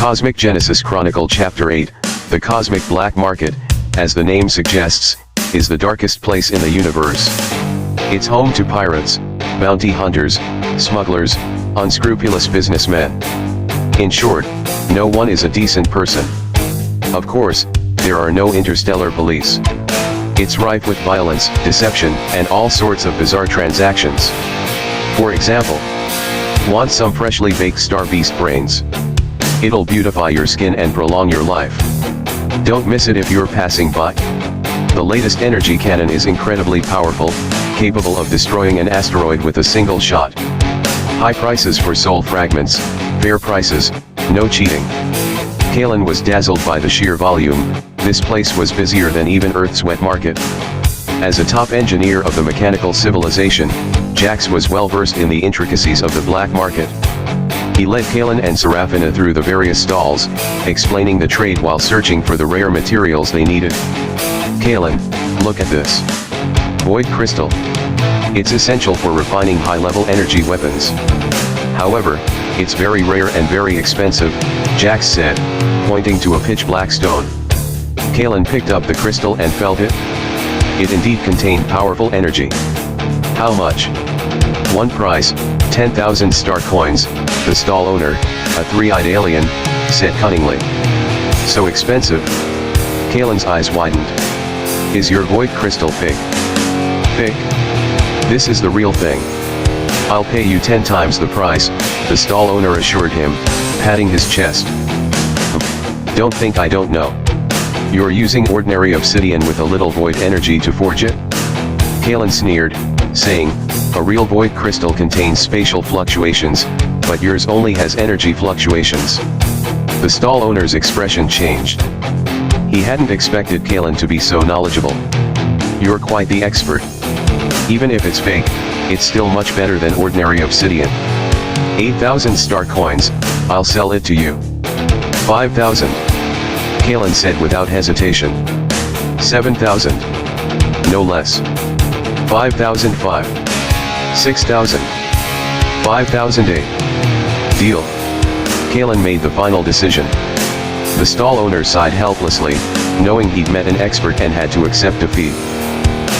Cosmic Genesis Chronicle Chapter 8, the Cosmic Black Market, as the name suggests, is the darkest place in the universe. It's home to pirates, bounty hunters, smugglers, unscrupulous businessmen. In short, no one is a decent person. Of course, there are no interstellar police. It's rife with violence, deception, and all sorts of bizarre transactions. For example, want some freshly baked star beast brains? It'll beautify your skin and prolong your life. Don't miss it if you're passing by. The latest energy cannon is incredibly powerful, capable of destroying an asteroid with a single shot. High prices for soul fragments, fair prices, no cheating. Kalen was dazzled by the sheer volume. This place was busier than even Earth's wet market. As a top engineer of the mechanical civilization, Jax was well versed in the intricacies of the black market. He led Kalen and Serafina through the various stalls, explaining the trade while searching for the rare materials they needed. Kalen, look at this. Void crystal. It's essential for refining high-level energy weapons. However, it's very rare and very expensive, Jax said, pointing to a pitch-black stone. Kalen picked up the crystal and felt it. It indeed contained powerful energy. How much? One price, 10,000 star coins, the stall owner, a three-eyed alien, said cunningly. So expensive? Kalen's eyes widened. Is your void crystal fake? Fake? This is the real thing. I'll pay you 10 times the price, the stall owner assured him, patting his chest. Don't think I don't know. You're using ordinary obsidian with a little void energy to forge it? Kalen sneered, saying, a real void crystal contains spatial fluctuations, but yours only has energy fluctuations. The stall owner's expression changed. He hadn't expected Kalen to be so knowledgeable. You're quite the expert. Even if it's fake, it's still much better than ordinary obsidian. 8,000 star coins, I'll sell it to you. 5,000. Kalen said without hesitation. 7,000. No less. 5,005. 6,000. 5,008. Deal. Kalen made the final decision. The stall owner sighed helplessly, knowing he'd met an expert and had to accept defeat.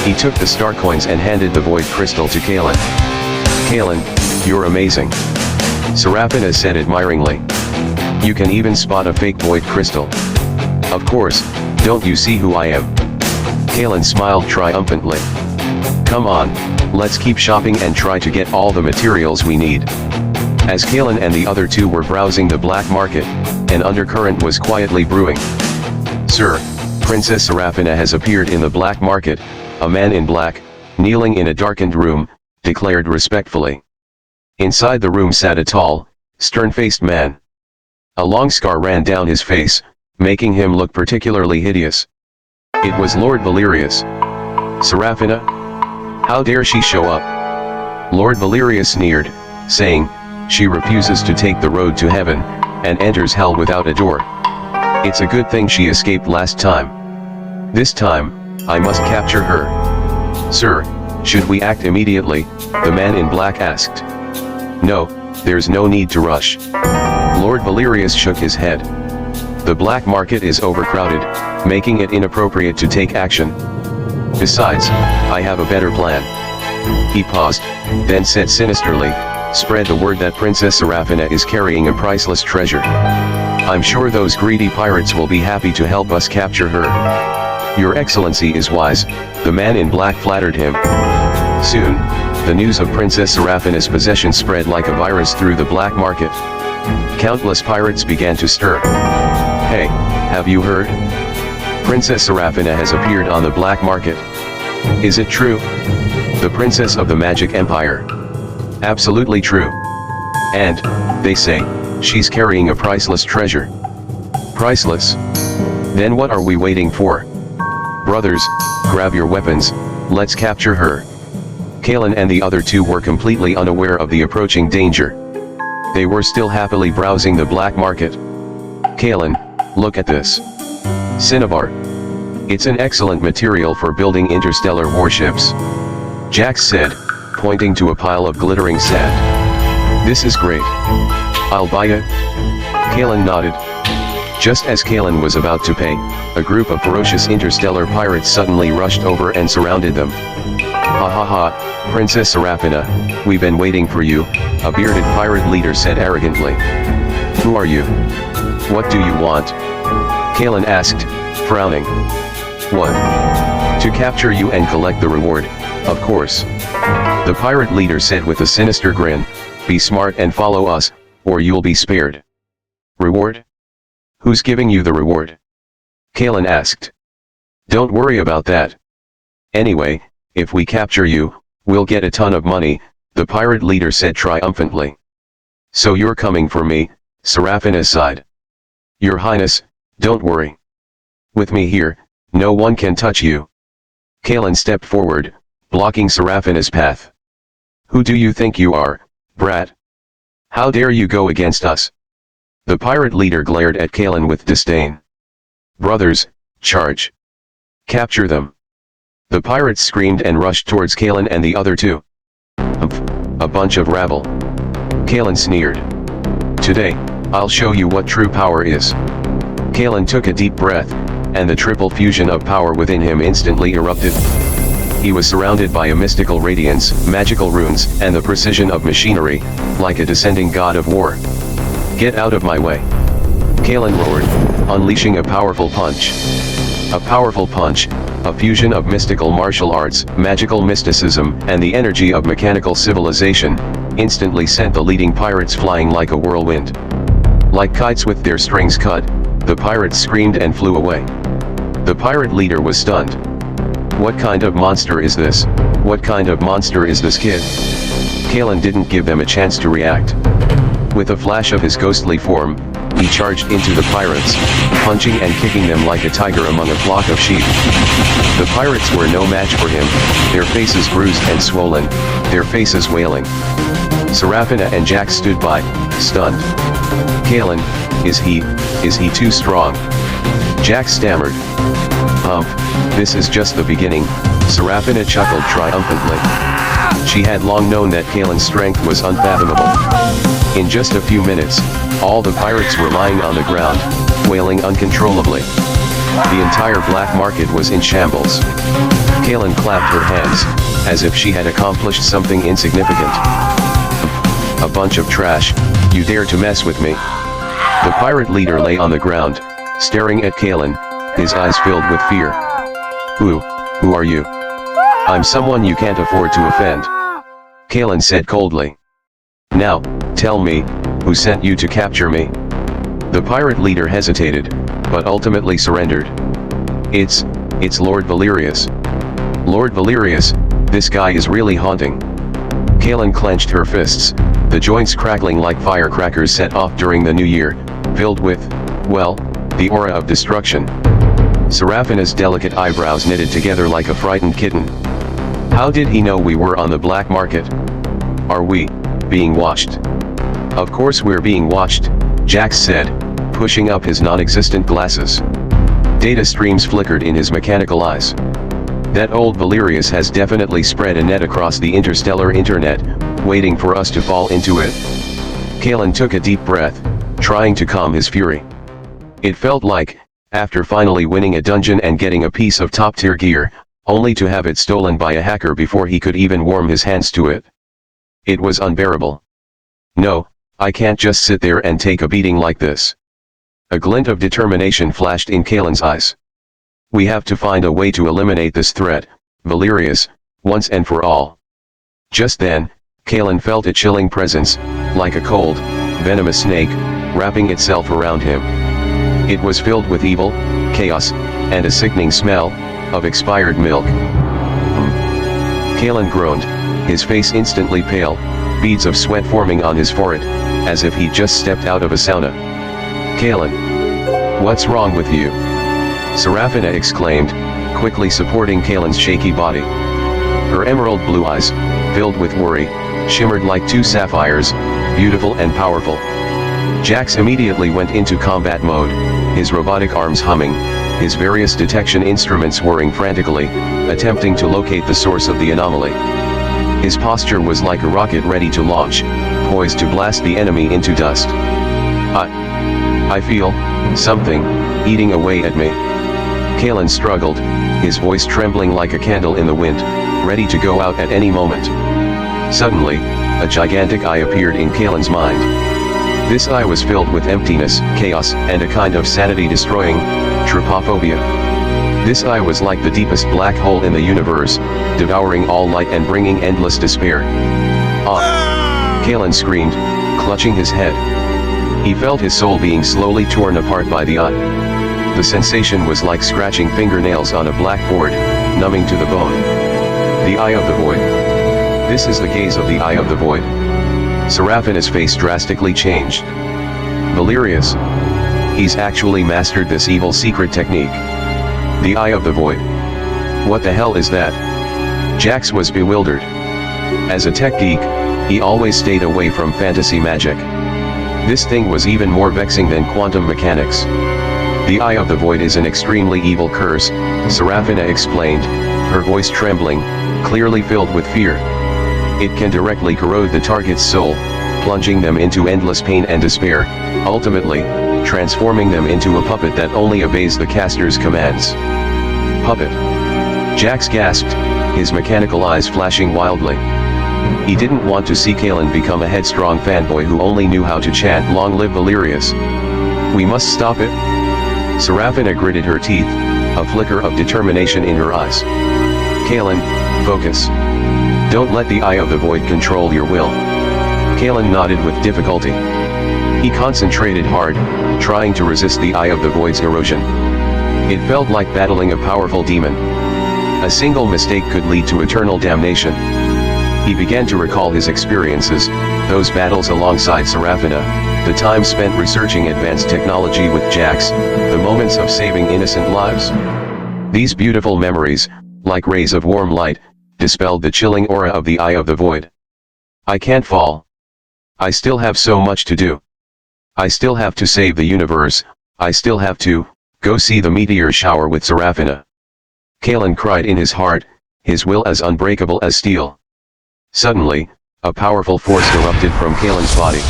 He took the star coins and handed the void crystal to Kalen. Kalen, you're amazing. Serafina said admiringly. You can even spot a fake void crystal. Of course, don't you see who I am? Kalen smiled triumphantly. Come on, let's keep shopping and try to get all the materials we need. As Kalen and the other two were browsing the black market, an undercurrent was quietly brewing. Sir, Princess Serafina has appeared in the black market, a man in black, kneeling in a darkened room, declared respectfully. Inside the room sat a tall, stern-faced man. A long scar ran down his face, making him look particularly hideous. It was Lord Valerius. Serafina? How dare she show up? Lord Valerius sneered, saying, she refuses to take the road to heaven, and enters hell without a door. It's a good thing she escaped last time. This time, I must capture her. Sir, should we act immediately? The man in black asked. No, there's no need to rush. Lord Valerius shook his head. The black market is overcrowded, making it inappropriate to take action. Besides, I have a better plan. He paused, then said sinisterly, spread the word that Princess Serafina is carrying a priceless treasure. I'm sure those greedy pirates will be happy to help us capture her. Your Excellency is wise, the man in black flattered him. Soon, the news of Princess Serafina's possession spread like a virus through the black market. Countless pirates began to stir. Hey, have you heard? Princess Serafina has appeared on the black market. Is it true? The Princess of the Magic Empire. Absolutely true. And, they say, she's carrying a priceless treasure. Priceless? Then what are we waiting for? Brothers, grab your weapons, let's capture her. Kalen and the other two were completely unaware of the approaching danger. They were still happily browsing the black market. Kalen, look at this. Cinnabar. It's an excellent material for building interstellar warships. Jax said, pointing to a pile of glittering sand. This is great. I'll buy it. Kalen nodded, Just as Kalen was about to pay, a group of ferocious interstellar pirates suddenly rushed over and surrounded them. "Ha ha ha, Princess Serafina, we've been waiting for you," a bearded pirate leader said arrogantly. "Who are you? What do you want?" Kalen asked, frowning. "What? To capture you and collect the reward, of course," the pirate leader said with a sinister grin. "Be smart and follow us, or you'll be spared." "Reward? Who's giving you the reward?" Kalen asked. "Don't worry about that. Anyway, if we capture you, we'll get a ton of money," the pirate leader said triumphantly. "So you're coming for me," Serafina sighed. "Your Highness, don't worry. With me here, no one can touch you." Kalen stepped forward, blocking Serafina's path. "Who do you think you are, brat? How dare you go against us?" The pirate leader glared at Kalen with disdain. "Brothers, charge. Capture them." The pirates screamed and rushed towards Kalen and the other two. "Humph, a bunch of rabble," Kalen sneered. "Today, I'll show you what true power is." Kalen took a deep breath, and the triple fusion of power within him instantly erupted. He was surrounded by a mystical radiance, magical runes, and the precision of machinery, like a descending god of war. "Get out of my way!" Kalen roared, unleashing a powerful punch. A powerful punch, a fusion of mystical martial arts, magical mysticism, and the energy of mechanical civilization, instantly sent the leading pirates flying like a whirlwind. Like kites with their strings cut, the pirates screamed and flew away. The pirate leader was stunned. "What kind of monster is this? What kind of monster is this kid?" Kalen didn't give them a chance to react. With a flash of his ghostly form, he charged into the pirates, punching and kicking them like a tiger among a flock of sheep. The pirates were no match for him, their faces bruised and swollen, their faces wailing. Serafina and Jack stood by, stunned. "Kalen, is he too strong?" Jack stammered. This is just the beginning," Serafina chuckled triumphantly. She had long known that Kalen's strength was unfathomable. In just a few minutes, all the pirates were lying on the ground, wailing uncontrollably. The entire black market was in shambles. Kalen clapped her hands, as if she had accomplished something insignificant. "A bunch of trash, you dare to mess with me." The pirate leader lay on the ground, staring at Kalen, his eyes filled with fear. Who are you?" "I'm someone you can't afford to offend," Kalen said coldly. "Now, tell me, who sent you to capture me?" The pirate leader hesitated, but ultimately surrendered. It's Lord Valerius." "Lord Valerius, this guy is really haunting." Kalen clenched her fists, the joints crackling like firecrackers set off during the new year, filled with, well, the aura of destruction. Serafina's delicate eyebrows knitted together like a frightened kitten. "How did he know we were on the black market? Are we being watched?" "Of course we're being watched," Jax said, pushing up his non-existent glasses. Data streams flickered in his mechanical eyes. "That old Valerius has definitely spread a net across the interstellar internet, waiting for us to fall into it." Kalen took a deep breath, trying to calm his fury. It felt like, after finally winning a dungeon and getting a piece of top-tier gear, only to have it stolen by a hacker before he could even warm his hands to it. It was unbearable. "No, I can't just sit there and take a beating like this." A glint of determination flashed in Kalen's eyes. "We have to find a way to eliminate this threat, Valerius, once and for all." Just then, Kalen felt a chilling presence, like a cold, venomous snake, wrapping itself around him. It was filled with evil, chaos, and a sickening smell of expired milk. Kalen groaned, his face instantly pale, beads of sweat forming on his forehead, as if he'd just stepped out of a sauna. "Kalen, what's wrong with you?" Serafina exclaimed, quickly supporting Kalen's shaky body. Her emerald blue eyes, filled with worry, shimmered like two sapphires, beautiful and powerful. Jax immediately went into combat mode, his robotic arms humming, his various detection instruments whirring frantically, attempting to locate the source of the anomaly. His posture was like a rocket ready to launch, poised to blast the enemy into dust. I feel something eating away at me. Kalen struggled, his voice trembling like a candle in the wind, ready to go out at any moment. Suddenly, a gigantic eye appeared in Kalen's mind. This eye was filled with emptiness, chaos, and a kind of sanity-destroying trypophobia. This eye was like the deepest black hole in the universe, devouring all light and bringing endless despair. Ah! Kalen screamed, clutching his head. He felt his soul being slowly torn apart by the eye. The sensation was like scratching fingernails on a blackboard, numbing to the bone. The eye of the void. This is the gaze of the eye of the void. Serafina's face drastically changed. Valerius. He's actually mastered this evil secret technique. The eye of the void. What the hell is that? Jax was bewildered. As a tech geek, he always stayed away from fantasy magic. This thing was even more vexing than quantum mechanics. The eye of the void is an extremely evil curse, Serafina explained, her voice trembling, clearly filled with fear. It can directly corrode the target's soul, plunging them into endless pain and despair, ultimately, transforming them into a puppet that only obeys the caster's commands. Puppet. Jax gasped, his mechanical eyes flashing wildly. He didn't want to see Kalen become a headstrong fanboy who only knew how to chant "Long live Valerius." We must stop it. Serafina gritted her teeth, a flicker of determination in her eyes. Kalen, focus. Don't let the eye of the void control your will. Kalen nodded with difficulty. He concentrated hard, trying to resist the eye of the void's erosion. It felt like battling a powerful demon. A single mistake could lead to eternal damnation. He began to recall his experiences, those battles alongside Serafina, the time spent researching advanced technology with Jax, the moments of saving innocent lives. These beautiful memories, like rays of warm light, dispelled the chilling aura of the eye of the void. I can't fall. I still have so much to do. I still have to save the universe, I still have to go see the meteor shower with Serafina. Kalen cried in his heart, his will as unbreakable as steel. Suddenly, a powerful force erupted from Kalen's body.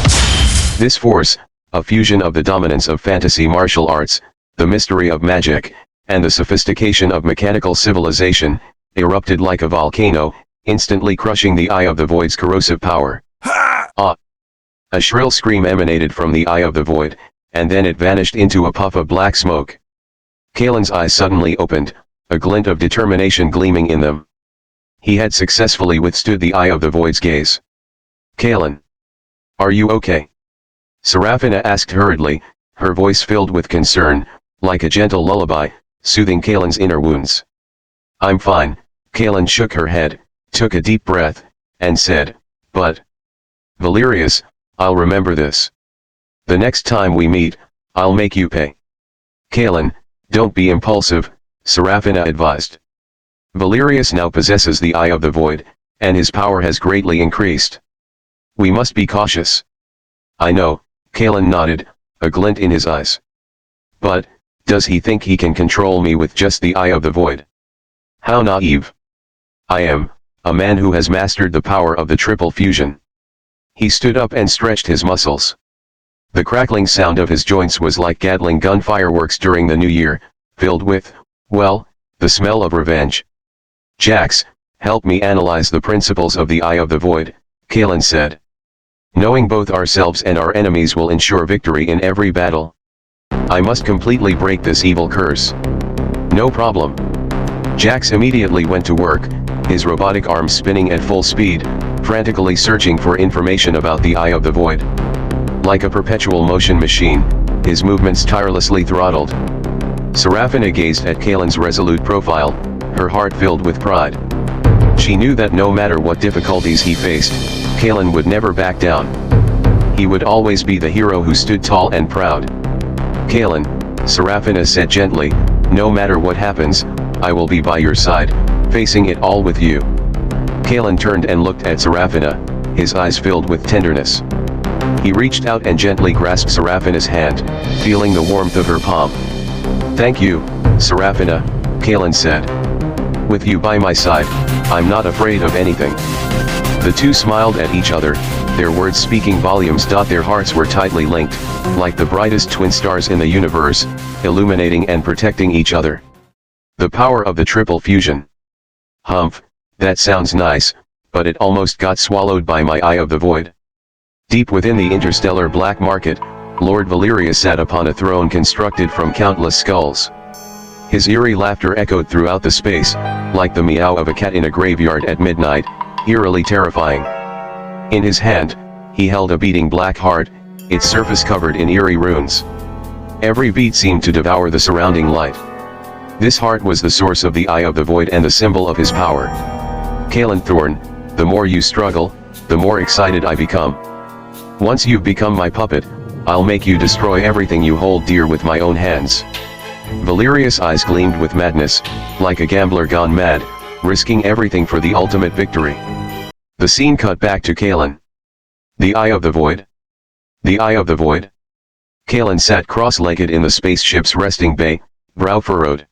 This force, a fusion of the dominance of fantasy martial arts, the mystery of magic, and the sophistication of mechanical civilization, erupted like a volcano, instantly crushing the eye of the void's corrosive power. Ah! A shrill scream emanated from the eye of the void, and then it vanished into a puff of black smoke. Kalen's eyes suddenly opened, a glint of determination gleaming in them. He had successfully withstood the eye of the void's gaze. Kalen. Are you okay? Serafina asked hurriedly, her voice filled with concern, like a gentle lullaby, soothing Kalen's inner wounds. I'm fine, Kalen shook her head, took a deep breath, and said, but... Valerius, I'll remember this. The next time we meet, I'll make you pay. Kalen, don't be impulsive, Serafina advised. Valerius now possesses the eye of the void, and his power has greatly increased. We must be cautious. I know, Kalen nodded, a glint in his eyes. But, does he think he can control me with just the eye of the void? How naive. I am, a man who has mastered the power of the triple fusion. He stood up and stretched his muscles. The crackling sound of his joints was like Gatling gun fireworks during the new year, filled with, well, the smell of revenge. Jax, help me analyze the principles of the eye of the void, Kalen said. Knowing both ourselves and our enemies will ensure victory in every battle. I must completely break this evil curse. No problem. Jax immediately went to work, his robotic arms spinning at full speed, frantically searching for information about the eye of the void. Like a perpetual motion machine, his movements tirelessly throttled. Serafina gazed at Kalen's resolute profile, her heart filled with pride. She knew that no matter what difficulties he faced, Kalen would never back down. He would always be the hero who stood tall and proud. Kalen, Serafina said gently, no matter what happens, I will be by your side, facing it all with you. Kalen turned and looked at Serafina, his eyes filled with tenderness. He reached out and gently grasped Serafina's hand, feeling the warmth of her palm. Thank you, Serafina, Kalen said. With you by my side, I'm not afraid of anything. The two smiled at each other, their words speaking volumes. Their hearts were tightly linked, like the brightest twin stars in the universe, illuminating and protecting each other. The power of the triple fusion. Humph, that sounds nice, but it almost got swallowed by my eye of the void. Deep within the interstellar black market, Lord Valerius sat upon a throne constructed from countless skulls. His eerie laughter echoed throughout the space, like the meow of a cat in a graveyard at midnight, eerily terrifying. In his hand, he held a beating black heart, its surface covered in eerie runes. Every beat seemed to devour the surrounding light. This heart was the source of the Eye of the Void and the symbol of his power. Kalen Thorne, the more you struggle, the more excited I become. Once you've become my puppet, I'll make you destroy everything you hold dear with my own hands. Valerius' eyes gleamed with madness, like a gambler gone mad, risking everything for the ultimate victory. The scene cut back to Kalen. The Eye of the Void. The Eye of the Void. Kalen sat cross-legged in the spaceship's resting bay, brow furrowed.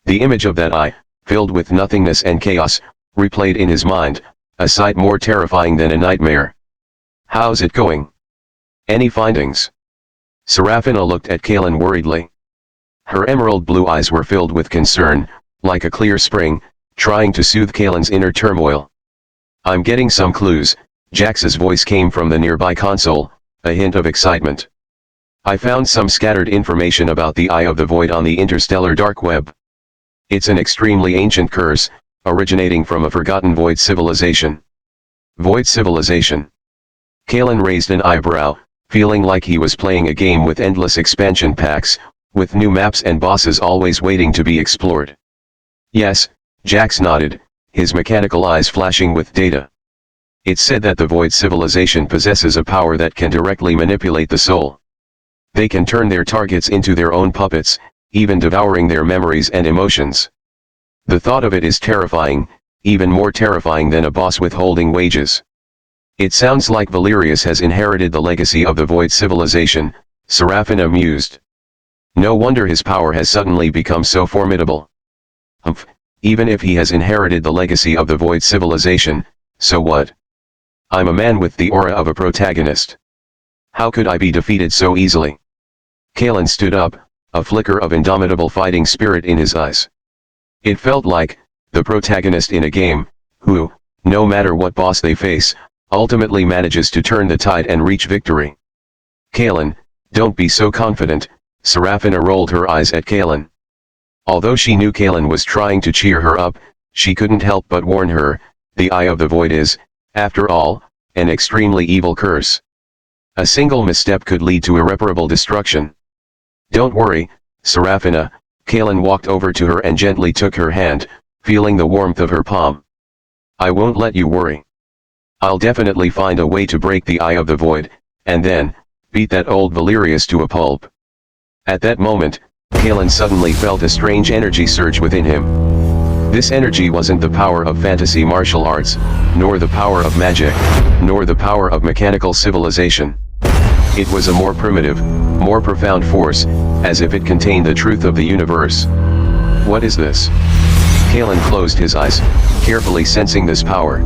The image of that eye, filled with nothingness and chaos, replayed in his mind, a sight more terrifying than a nightmare. How's it going? Any findings? Serafina looked at Kalen worriedly. Her emerald blue eyes were filled with concern, like a clear spring, trying to soothe Kalen's inner turmoil. I'm getting some clues, Jax's voice came from the nearby console, a hint of excitement. I found some scattered information about the Eye of the Void on the interstellar dark web. It's an extremely ancient curse, originating from a forgotten Void civilization. Void civilization. Kalen raised an eyebrow, feeling like he was playing a game with endless expansion packs, with new maps and bosses always waiting to be explored. Yes, Jax nodded, his mechanical eyes flashing with data. It's said that the Void civilization possesses a power that can directly manipulate the soul. They can turn their targets into their own puppets, even devouring their memories and emotions. The thought of it is terrifying, even more terrifying than a boss withholding wages. It sounds like Valerius has inherited the legacy of the Void civilization, Serafina mused. No wonder his power has suddenly become so formidable. Humph, even if he has inherited the legacy of the Void civilization, so what? I'm a man with the aura of a protagonist. How could I be defeated so easily? Kalen stood up, a flicker of indomitable fighting spirit in his eyes. It felt like, the protagonist in a game, who, no matter what boss they face, ultimately manages to turn the tide and reach victory. Kalen, don't be so confident, Serafina rolled her eyes at Kalen. Although she knew Kalen was trying to cheer her up, she couldn't help but warn her, the Eye of the Void is, after all, an extremely evil curse. A single misstep could lead to irreparable destruction. Don't worry, Serafina, Kalen walked over to her and gently took her hand, feeling the warmth of her palm. I won't let you worry. I'll definitely find a way to break the Eye of the Void, and then, beat that old Valerius to a pulp. At that moment, Kalen suddenly felt a strange energy surge within him. This energy wasn't the power of fantasy martial arts, nor the power of magic, nor the power of mechanical civilization. It was a more primitive, more profound force, as if it contained the truth of the universe. What is this? Kalen closed his eyes, carefully sensing this power.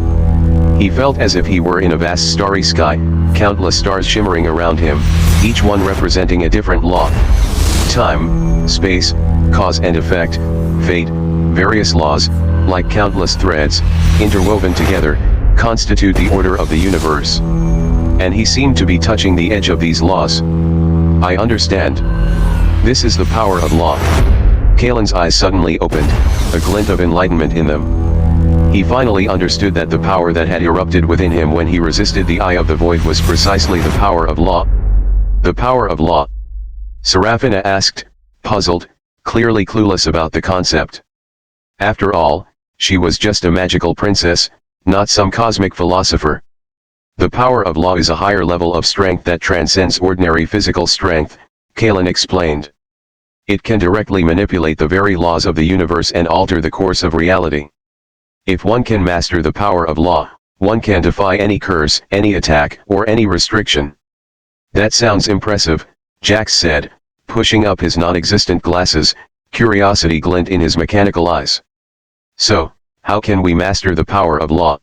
He felt as if he were in a vast starry sky, countless stars shimmering around him, each one representing a different law. Time, space, cause and effect, fate, various laws, like countless threads, interwoven together, constitute the order of the universe. And he seemed to be touching the edge of these laws. I understand. This is the power of law. Kalen's eyes suddenly opened, a glint of enlightenment in them. He finally understood that the power that had erupted within him when he resisted the Eye of the Void was precisely the power of law. The power of law? Serafina asked, puzzled, clearly clueless about the concept. After all, she was just a magical princess, not some cosmic philosopher. The power of law is a higher level of strength that transcends ordinary physical strength, Kalen explained. It can directly manipulate the very laws of the universe and alter the course of reality. If one can master the power of law, one can defy any curse, any attack, or any restriction. That sounds impressive, Jax said, pushing up his non-existent glasses, curiosity glint in his mechanical eyes. So, how can we master the power of law?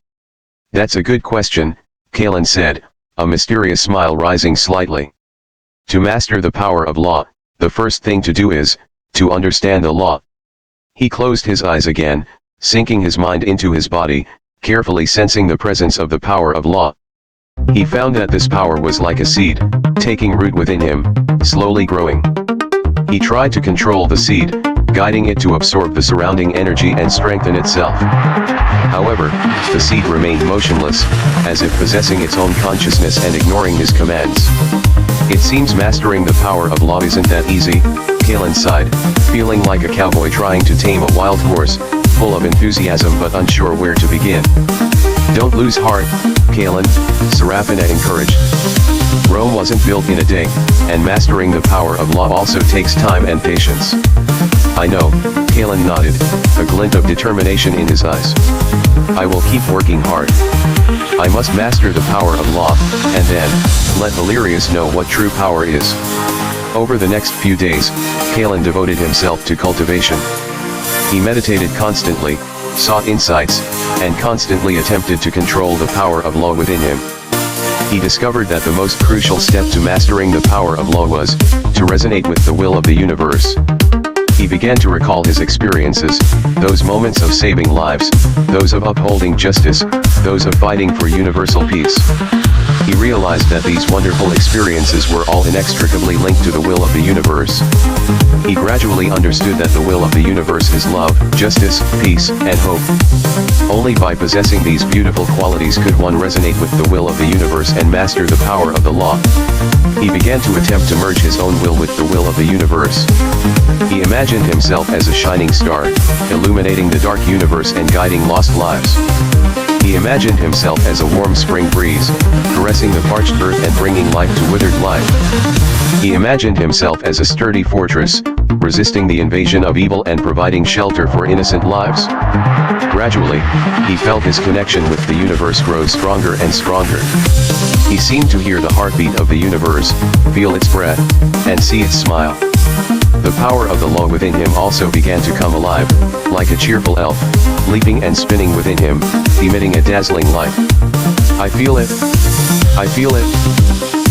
That's a good question, Kalen said, a mysterious smile rising slightly. To master the power of law, the first thing to do is, to understand the law. He closed his eyes again, sinking his mind into his body, carefully sensing the presence of the power of law. He found that this power was like a seed, taking root within him, slowly growing. He tried to control the seed, guiding it to absorb the surrounding energy and strengthen itself. However, the seed remained motionless, as if possessing its own consciousness and ignoring his commands. It seems mastering the power of law isn't that easy, Kalen sighed, feeling like a cowboy trying to tame a wild horse, full of enthusiasm but unsure where to begin. Don't lose heart, Kalen, Serafina encouraged. Rome wasn't built in a day, and mastering the power of law also takes time and patience. I know, Kalen nodded, a glint of determination in his eyes. I will keep working hard. I must master the power of law, and then, let Valerius know what true power is. Over the next few days, Kalen devoted himself to cultivation. He meditated constantly, sought insights, and constantly attempted to control the power of law within him. He discovered that the most crucial step to mastering the power of law was to resonate with the will of the universe. He began to recall his experiences, those moments of saving lives, those of upholding justice, those of fighting for universal peace. He realized that these wonderful experiences were all inextricably linked to the will of the universe. He gradually understood that the will of the universe is love, justice, peace, and hope. Only by possessing these beautiful qualities could one resonate with the will of the universe and master the power of the law. He began to attempt to merge his own will with the will of the universe. He imagined himself as a shining star, illuminating the dark universe and guiding lost lives. He imagined himself as a warm spring breeze, caressing the parched earth and bringing life to withered life. He imagined himself as a sturdy fortress, resisting the invasion of evil and providing shelter for innocent lives. Gradually, he felt his connection with the universe grow stronger and stronger. He seemed to hear the heartbeat of the universe, feel its breath, and see its smile. The power of the law within him also began to come alive, like a cheerful elf, leaping and spinning within him, emitting a dazzling light. I feel it! I feel it!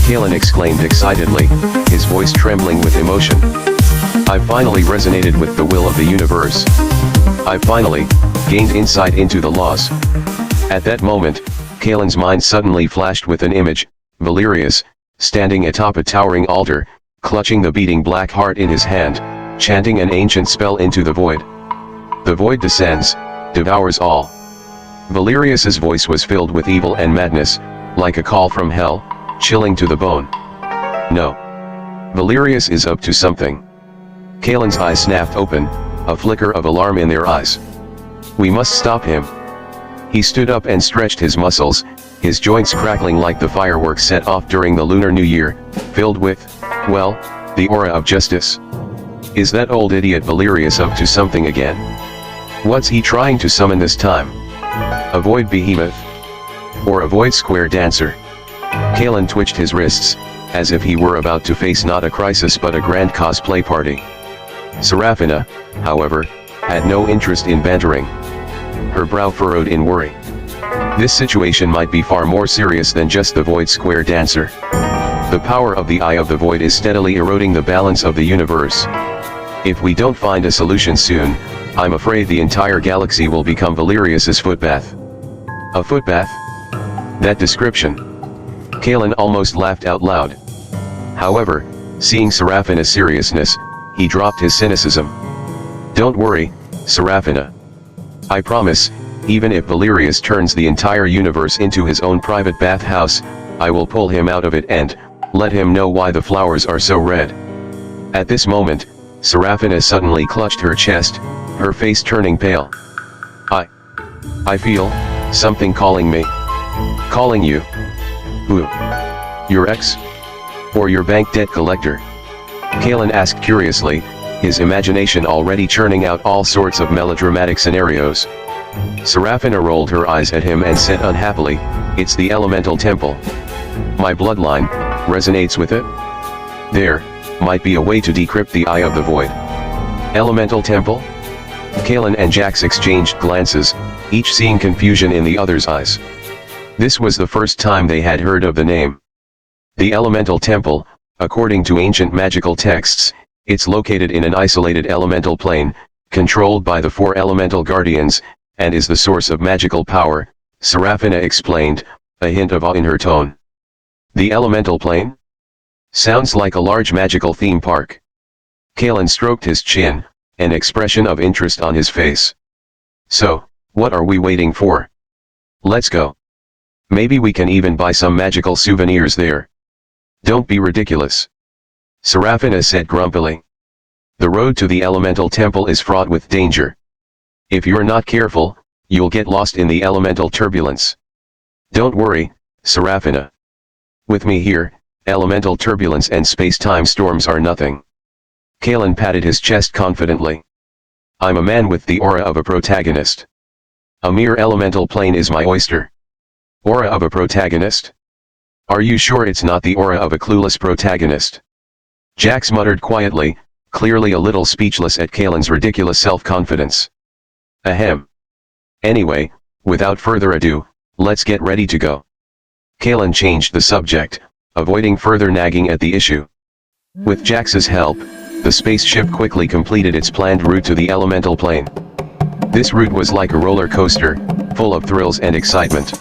Kalen exclaimed excitedly, his voice trembling with emotion. I finally resonated with the will of the universe. I finally gained insight into the laws. At that moment, Kalen's mind suddenly flashed with an image, Valerius, standing atop a towering altar, clutching the beating black heart in his hand, chanting an ancient spell into the void. The void descends, devours all. Valerius's voice was filled with evil and madness, like a call from hell, chilling to the bone. No. Valerius is up to something. Kalen's eyes snapped open, a flicker of alarm in their eyes. We must stop him. He stood up and stretched his muscles, his joints crackling like the fireworks set off during the Lunar New Year, filled with, well, the aura of justice. Is that old idiot Valerius up to something again? What's he trying to summon this time? A void behemoth? Or a void square dancer? Kalen twitched his wrists, as if he were about to face not a crisis but a grand cosplay party. Serafina, however, had no interest in bantering. Her brow furrowed in worry. This situation might be far more serious than just the void square dancer. The power of the eye of the void is steadily eroding the balance of the universe. If we don't find a solution soon, I'm afraid the entire galaxy will become Valerius's footbath. A footbath? That description. Kalen almost laughed out loud. However, seeing Serafina's seriousness, he dropped his cynicism. Don't worry, Serafina. I promise, even if Valerius turns the entire universe into his own private bathhouse, I will pull him out of it and let him know why the flowers are so red. At this moment, Serafina suddenly clutched her chest, her face turning pale. I feel something calling me. Calling you? Who? Your ex? Or your bank debt collector? Kalen asked curiously, his imagination already churning out all sorts of melodramatic scenarios. Serafina rolled her eyes at him and said unhappily, it's the elemental temple. My bloodline resonates with it? There might be a way to decrypt the eye of the void. Elemental temple? Kalen and Jax exchanged glances, each seeing confusion in the other's eyes. This was the first time they had heard of the name. The Elemental Temple, according to ancient magical texts, it's located in an isolated elemental plane, controlled by the 4 elemental guardians, and is the source of magical power, Serafina explained, a hint of awe in her tone. The elemental plane? Sounds like a large magical theme park. Kalen stroked his chin, an expression of interest on his face. So, what are we waiting for? Let's go. Maybe we can even buy some magical souvenirs there. Don't be ridiculous. Serafina said grumpily. The road to the elemental temple is fraught with danger. If you're not careful, you'll get lost in the elemental turbulence. Don't worry, Serafina. With me here, elemental turbulence and space-time storms are nothing. Kalen patted his chest confidently. I'm a man with the aura of a protagonist. A mere elemental plane is my oyster. Aura of a protagonist? Are you sure it's not the aura of a clueless protagonist? Jax muttered quietly, clearly a little speechless at Kalen's ridiculous self-confidence. Ahem. Anyway, without further ado, let's get ready to go. Kalen changed the subject, avoiding further nagging at the issue. With Jax's help, the spaceship quickly completed its planned route to the elemental plane. This route was like a roller coaster, full of thrills and excitement.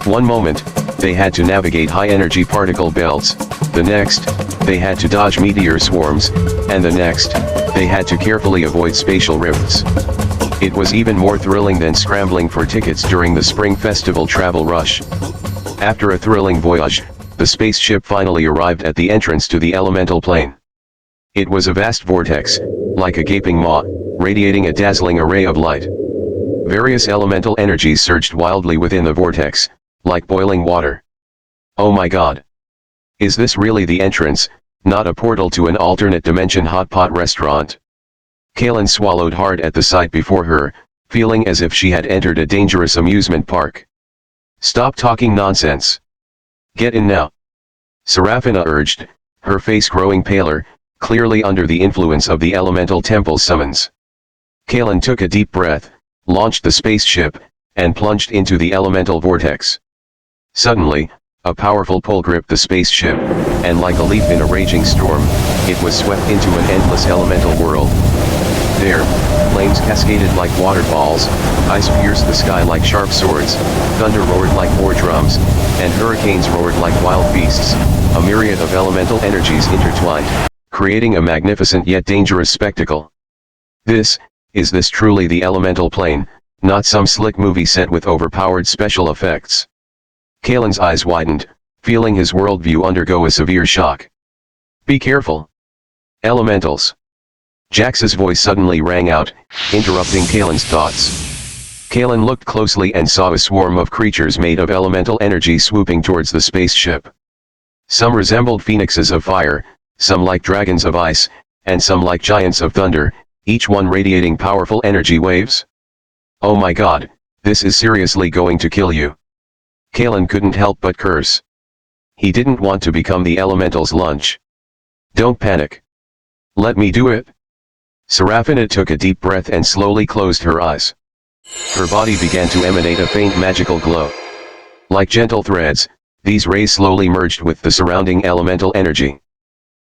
One moment, they had to navigate high-energy particle belts, the next, they had to dodge meteor swarms, and the next, they had to carefully avoid spatial rifts. It was even more thrilling than scrambling for tickets during the Spring Festival travel rush. After a thrilling voyage, the spaceship finally arrived at the entrance to the elemental plane. It was a vast vortex, like a gaping maw, radiating a dazzling array of light. Various elemental energies surged wildly within the vortex, like boiling water. Oh my god. Is this really the entrance, not a portal to an alternate dimension hot pot restaurant? Kalen swallowed hard at the sight before her, feeling as if she had entered a dangerous amusement park. Stop talking nonsense. Get in now. Serafina urged, her face growing paler, clearly under the influence of the elemental temple summons. Kalen took a deep breath, launched the spaceship, and plunged into the elemental vortex. Suddenly, a powerful pull gripped the spaceship, and like a leaf in a raging storm, it was swept into an endless elemental world. There, flames cascaded like waterfalls, ice pierced the sky like sharp swords, thunder roared like war drums, and hurricanes roared like wild beasts, a myriad of elemental energies intertwined, creating a magnificent yet dangerous spectacle. Is this truly the elemental plane, not some slick movie set with overpowered special effects? Kalen's eyes widened, feeling his worldview undergo a severe shock. Be careful. Elementals. Jax's voice suddenly rang out, interrupting Kalen's thoughts. Kalen looked closely and saw a swarm of creatures made of elemental energy swooping towards the spaceship. Some resembled phoenixes of fire, some like dragons of ice, and some like giants of thunder, each one radiating powerful energy waves. Oh my god, this is seriously going to kill you. Kalen couldn't help but curse. He didn't want to become the elemental's lunch. Don't panic. Let me do it. Serafina took a deep breath and slowly closed her eyes. Her body began to emanate a faint magical glow. Like gentle threads, these rays slowly merged with the surrounding elemental energy.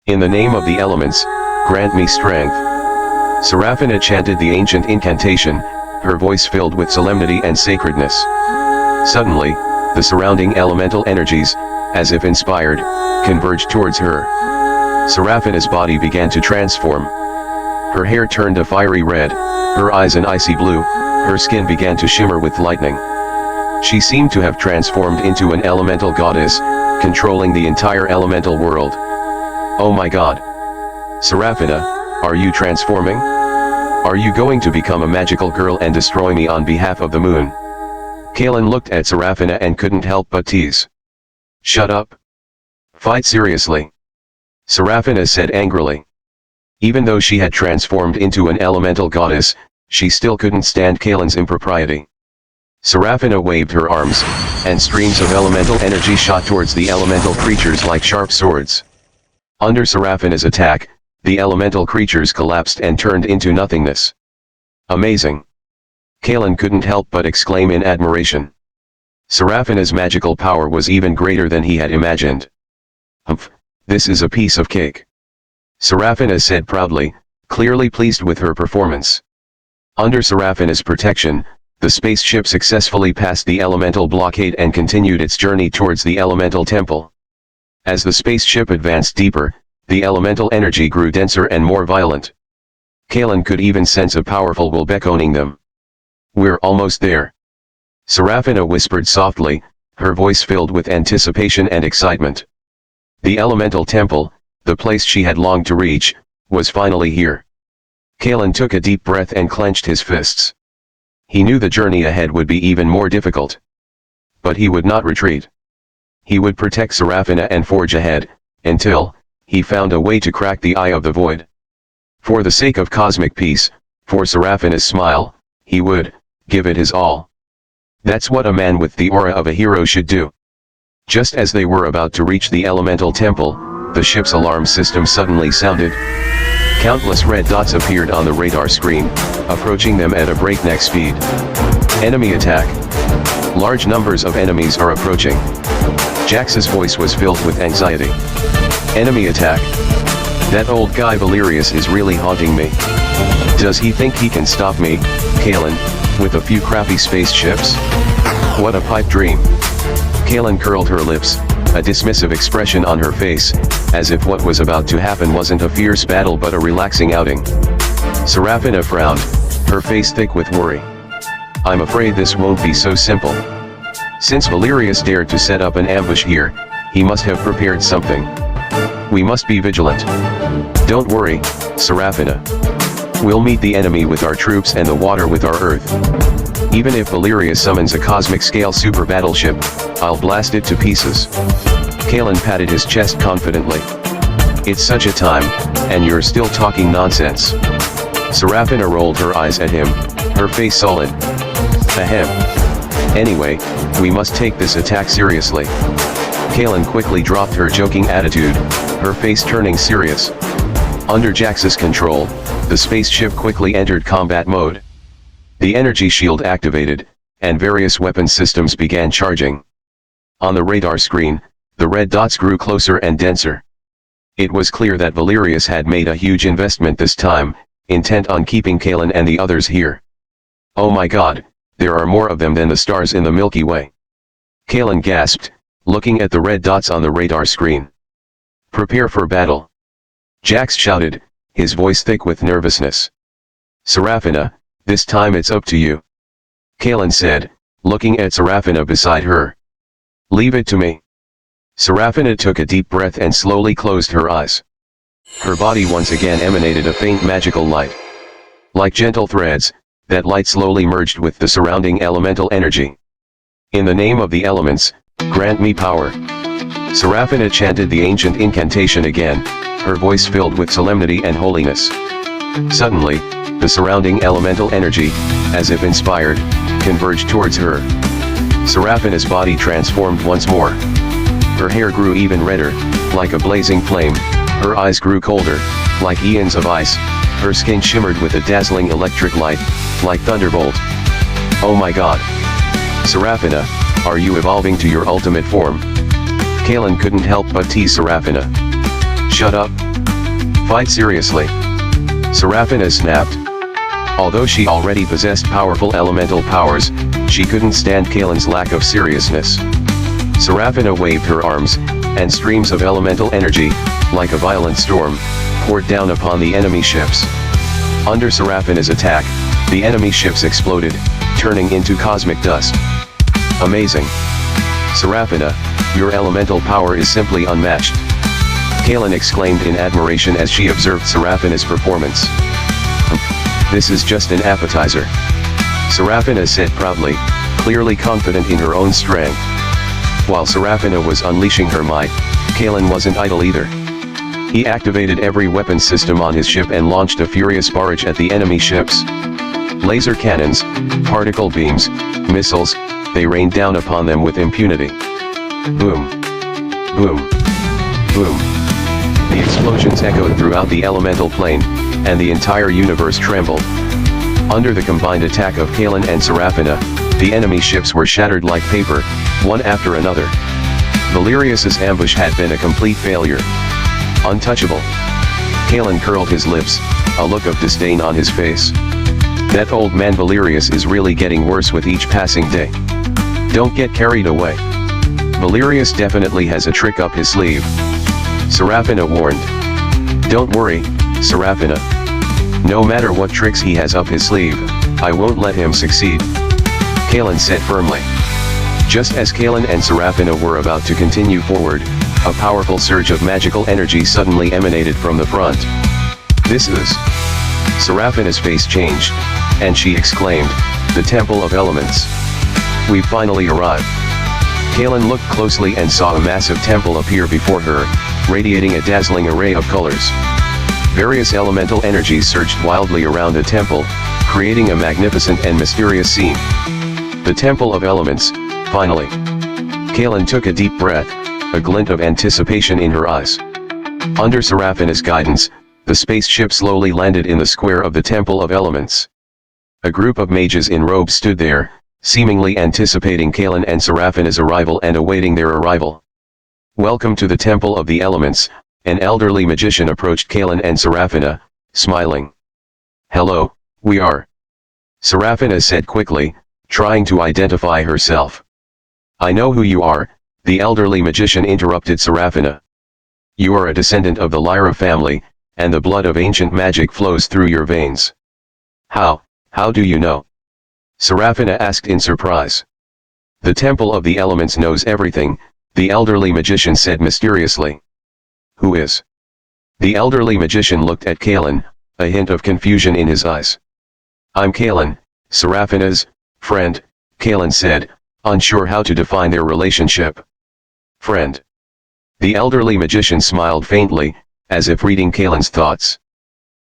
In the name of the elements, grant me strength. Serafina chanted the ancient incantation, her voice filled with solemnity and sacredness. Suddenly, the surrounding elemental energies, as if inspired, converged towards her. Serafina's body began to transform. Her hair turned a fiery red, her eyes an icy blue, her skin began to shimmer with lightning. She seemed to have transformed into an elemental goddess, controlling the entire elemental world. Oh my god. Serafina, are you transforming? Are you going to become a magical girl and destroy me on behalf of the moon? Kalen looked at Serafina and couldn't help but tease. Shut up. Fight seriously. Serafina said angrily. Even though she had transformed into an elemental goddess, she still couldn't stand Kalen's impropriety. Serafina waved her arms, and streams of elemental energy shot towards the elemental creatures like sharp swords. Under Serafina's attack, the elemental creatures collapsed and turned into nothingness. Amazing. Kalen couldn't help but exclaim in admiration. Serafina's magical power was even greater than he had imagined. "Humph, this is a piece of cake," Serafina said proudly, clearly pleased with her performance. Under Serafina's protection, the spaceship successfully passed the elemental blockade and continued its journey towards the elemental temple. As the spaceship advanced deeper, the elemental energy grew denser and more violent. Kalen could even sense a powerful will beckoning them. "We're almost there," Serafina whispered softly, her voice filled with anticipation and excitement. The elemental temple, the place she had longed to reach, was finally here. Kalen took a deep breath and clenched his fists. He knew the journey ahead would be even more difficult. But he would not retreat. He would protect Serafina and forge ahead, until he found a way to crack the eye of the void. For the sake of cosmic peace, for Serafina's smile, he would give it his all. That's what a man with the aura of a hero should do. Just as they were about to reach the elemental temple, the ship's alarm system suddenly sounded. Countless red dots appeared on the radar screen, approaching them at a breakneck speed. "Enemy attack. Large numbers of enemies are approaching." Jax's voice was filled with anxiety. "Enemy attack. That old guy Valerius is really haunting me. Does he think he can stop me, Kalen, with a few crappy spaceships? What a pipe dream." Kalen curled her lips, a dismissive expression on her face, as if what was about to happen wasn't a fierce battle but a relaxing outing. Serafina frowned, her face thick with worry. "I'm afraid this won't be so simple. Since Valerius dared to set up an ambush here, he must have prepared something. We must be vigilant." "Don't worry, Serafina. We'll meet the enemy with our troops and the water with our earth. Even if Valerius summons a cosmic-scale super battleship, I'll blast it to pieces." Kalen patted his chest confidently. "It's such a time, and you're still talking nonsense." Serafina rolled her eyes at him, her face sullen. "Ahem. Anyway, we must take this attack seriously." Kalen quickly dropped her joking attitude, her face turning serious. Under Jax's control, the spaceship quickly entered combat mode. The energy shield activated, and various weapon systems began charging. On the radar screen, the red dots grew closer and denser. It was clear that Valerius had made a huge investment this time, intent on keeping Kalen and the others here. "Oh my god, there are more of them than the stars in the Milky Way." Kalen gasped, looking at the red dots on the radar screen. "Prepare for battle," Jax shouted, his voice thick with nervousness. "Serafina, this time it's up to you," Kalen said, looking at Serafina beside her. "Leave it to me." Serafina took a deep breath and slowly closed her eyes. Her body once again emanated a faint magical light. Like gentle threads, that light slowly merged with the surrounding elemental energy. "In the name of the elements, grant me power." Serafina chanted the ancient incantation again, her voice filled with solemnity and holiness. Suddenly, the surrounding elemental energy, as if inspired, converged towards her. Serafina's body transformed once more. Her hair grew even redder, like a blazing flame, her eyes grew colder, like eons of ice, her skin shimmered with a dazzling electric light, like thunderbolt. "Oh my god! Serafina, are you evolving to your ultimate form?" Kalen couldn't help but tease Serafina. "Shut up. Fight seriously." Serafina snapped. Although she already possessed powerful elemental powers, she couldn't stand Kalen's lack of seriousness. Serafina waved her arms, and streams of elemental energy, like a violent storm, poured down upon the enemy ships. Under Serafina's attack, the enemy ships exploded, turning into cosmic dust. "Amazing. Serafina, your elemental power is simply unmatched," Kalen exclaimed in admiration as she observed Serafina's performance. "This is just an appetizer," Serafina said proudly, clearly confident in her own strength. While Serafina was unleashing her might, Kalen wasn't idle either. He activated every weapon system on his ship and launched a furious barrage at the enemy ships. Laser cannons, particle beams, missiles, they rained down upon them with impunity. Boom! Boom! Boom! The explosions echoed throughout the elemental plane, and the entire universe trembled. Under the combined attack of Kalen and Serafina, the enemy ships were shattered like paper, one after another. Valerius's ambush had been a complete failure. Untouchable. Kalen curled his lips, a look of disdain on his face. That old man Valerius is really getting worse with each passing day. Don't get carried away. Valerius definitely has a trick up his sleeve. Serafina warned. Don't worry, Serafina. No matter what tricks he has up his sleeve, I won't let him succeed. Kalen said firmly. Just as Kalen and Serafina were about to continue forward, a powerful surge of magical energy suddenly emanated from the front. This is... Serafina's face changed, and she exclaimed, "The Temple of Elements. We've finally arrived." Kalen looked closely and saw a massive temple appear before her, radiating a dazzling array of colors. Various elemental energies surged wildly around the temple, creating a magnificent and mysterious scene. The Temple of Elements, finally. Kalen took a deep breath, a glint of anticipation in her eyes. Under Serafina's guidance, the spaceship slowly landed in the square of the Temple of Elements. A group of mages in robes stood there, seemingly anticipating Kalen and Serafina's arrival and awaiting their arrival. "Welcome to the Temple of the Elements," an elderly magician approached Kalen and Serafina, smiling. "Hello, we are." Serafina said quickly, trying to identify herself. "I know who you are," the elderly magician interrupted Serafina. "You are a descendant of the Lyra family, and the blood of ancient magic flows through your veins." How do you know?" Serafina asked in surprise. "The Temple of the Elements knows everything," the elderly magician said mysteriously. "Who is?" The elderly magician looked at Kalen, a hint of confusion in his eyes. "I'm Kalen, Serafina's friend," Kalen said, unsure how to define their relationship. "Friend?" The elderly magician smiled faintly, as if reading Kalen's thoughts.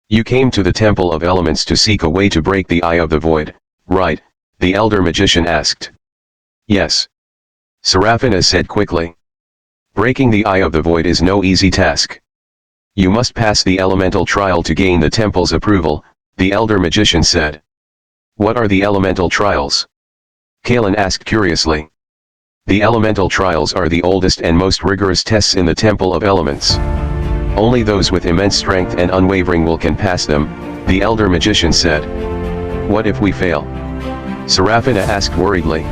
"You came to the Temple of Elements to seek a way to break the Eye of the Void, right?" the elder magician asked. "Yes," Serafina said quickly. "Breaking the Eye of the Void is no easy task. You must pass the elemental trial to gain the temple's approval," the elder magician said. "What are the elemental trials?" Kalen asked curiously. "The elemental trials are the oldest and most rigorous tests in the Temple of Elements. Only those with immense strength and unwavering will can pass them," the elder magician said. "What if we fail?" Serafina asked worriedly.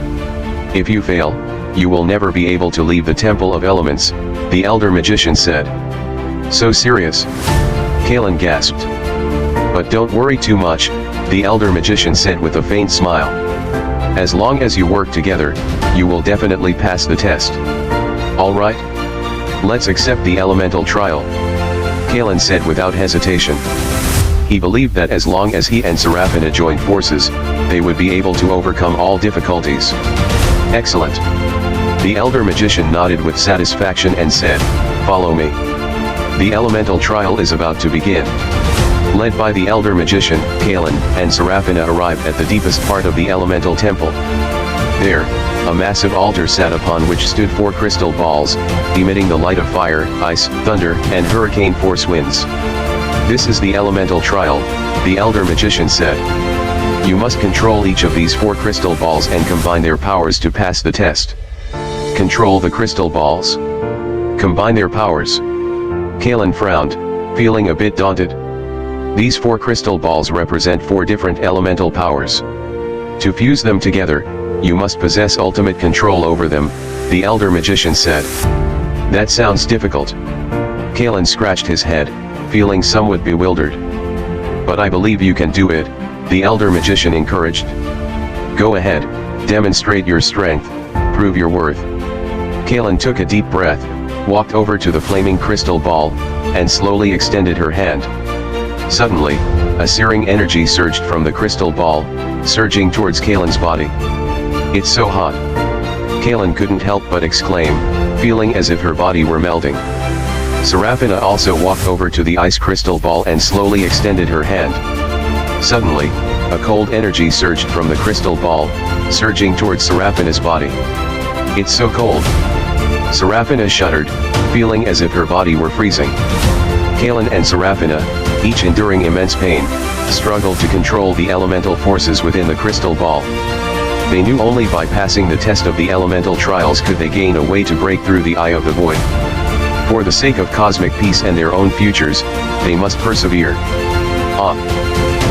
"If you fail, you will never be able to leave the Temple of Elements," the elder magician said. "So serious?" Kalen gasped. "But don't worry too much," the elder magician said with a faint smile. "As long as you work together, you will definitely pass the test. All right? Let's accept the elemental trial," Kalen said without hesitation. He believed that as long as he and Serafina joined forces, they would be able to overcome all difficulties. "Excellent." The elder magician nodded with satisfaction and said, "Follow me. The elemental trial is about to begin." Led by the elder magician, Kalen and Serafina arrived at the deepest part of the elemental temple. There, a massive altar sat upon which stood 4 crystal balls, emitting the light of fire, ice, thunder, and hurricane force winds. "This is the elemental trial," the elder magician said. "You must control each of these 4 crystal balls and combine their powers to pass the test." "Control the crystal balls? Combine their powers?" Kalen frowned, feeling a bit daunted. These 4 crystal balls represent 4 different elemental powers. To fuse them together, you must possess ultimate control over them, the elder magician said. "That sounds difficult." Kalen scratched his head, feeling somewhat bewildered. "But I believe you can do it," the elder magician encouraged. "Go ahead, demonstrate your strength, prove your worth." Kalen took a deep breath, walked over to the flaming crystal ball, and slowly extended her hand. Suddenly, a searing energy surged from the crystal ball, surging towards Kalen's body. "It's so hot." Kalen couldn't help but exclaim, feeling as if her body were melting. Serafina also walked over to the ice crystal ball and slowly extended her hand. Suddenly, a cold energy surged from the crystal ball, surging towards Serafina's body. "It's so cold." Serafina shuddered, feeling as if her body were freezing. Kalen and Serafina, each enduring immense pain, struggled to control the elemental forces within the crystal ball. They knew only by passing the test of the elemental trials could they gain a way to break through the eye of the void. For the sake of cosmic peace and their own futures, they must persevere. Ah!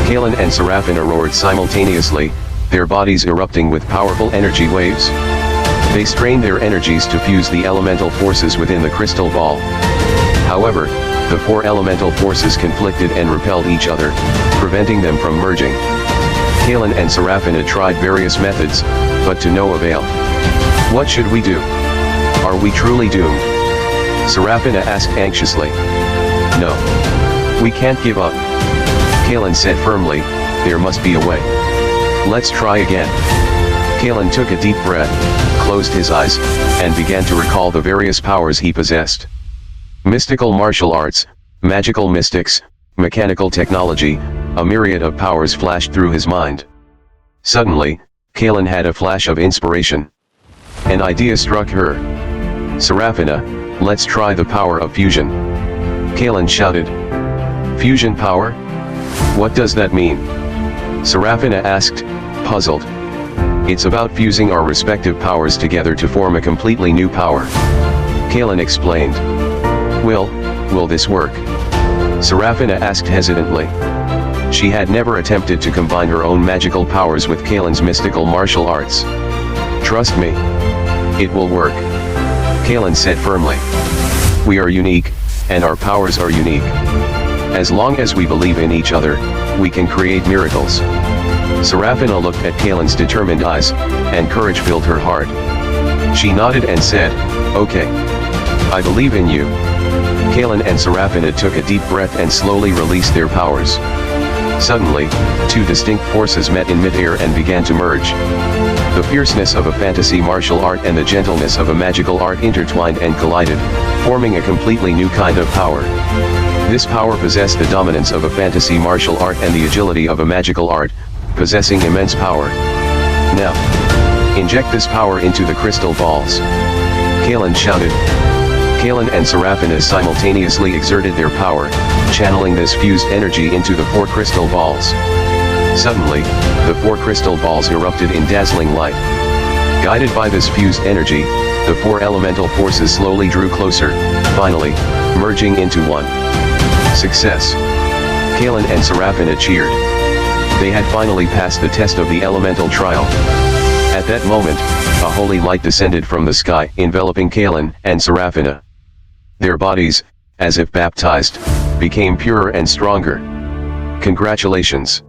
Kalen and Seraphina roared simultaneously, their bodies erupting with powerful energy waves. They strained their energies to fuse the elemental forces within the crystal ball. However, the four elemental forces conflicted and repelled each other, preventing them from merging. Kalen and Seraphina tried various methods, but to no avail. What should we do? Are we truly doomed? Seraphina asked anxiously. No. We can't give up. Kalen said firmly, there must be a way. Let's try again. Kalen took a deep breath, closed his eyes, and began to recall the various powers he possessed. Mystical martial arts, magical mystics, mechanical technology, a myriad of powers flashed through his mind. Suddenly, Kalen had a flash of inspiration. An idea struck her. Seraphina, let's try the power of fusion. Kalen shouted. Fusion power? What does that mean? Seraphina asked, puzzled. It's about fusing our respective powers together to form a completely new power. Kalen explained. Will this work? Seraphina asked hesitantly. She had never attempted to combine her own magical powers with Kalen's mystical martial arts. Trust me. It will work. Kalen said firmly. We are unique, and our powers are unique. As long as we believe in each other, we can create miracles. Seraphina looked at Kalen's determined eyes, and courage filled her heart. She nodded and said, okay. I believe in you. Kalen and Seraphina took a deep breath and slowly released their powers. Suddenly, two distinct forces met in midair and began to merge. The fierceness of a fantasy martial art and the gentleness of a magical art intertwined and collided, forming a completely new kind of power. This power possessed the dominance of a fantasy martial art and the agility of a magical art, possessing immense power. Now, inject this power into the crystal balls. Kalen shouted. Kalen and Seraphina simultaneously exerted their power, channeling this fused energy into the four crystal balls. Suddenly, the four crystal balls erupted in dazzling light. Guided by this fused energy, the four elemental forces slowly drew closer, finally, merging into one. Success! Kalen and Seraphina cheered. They had finally passed the test of the elemental trial. At that moment, a holy light descended from the sky, enveloping Kalen and Seraphina. Their bodies, as if baptized, became purer and stronger. Congratulations!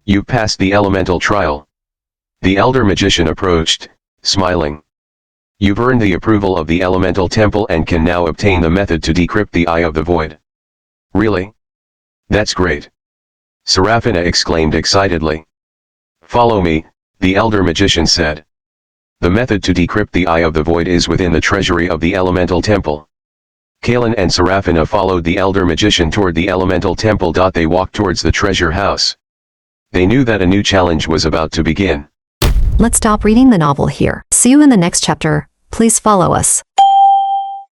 You passed the elemental trial. The elder magician approached, smiling. You've earned the approval of the elemental temple and can now obtain the method to decrypt the eye of the void. Really? That's great! Seraphina exclaimed excitedly. Follow me, the elder magician said. The method to decrypt the eye of the void is within the treasury of the elemental temple. Kalen and Seraphina followed the elder magician toward the elemental temple. They walked towards the treasure house. They knew that a new challenge was about to begin. Let's stop reading the novel here. See you in the next chapter. Please follow us.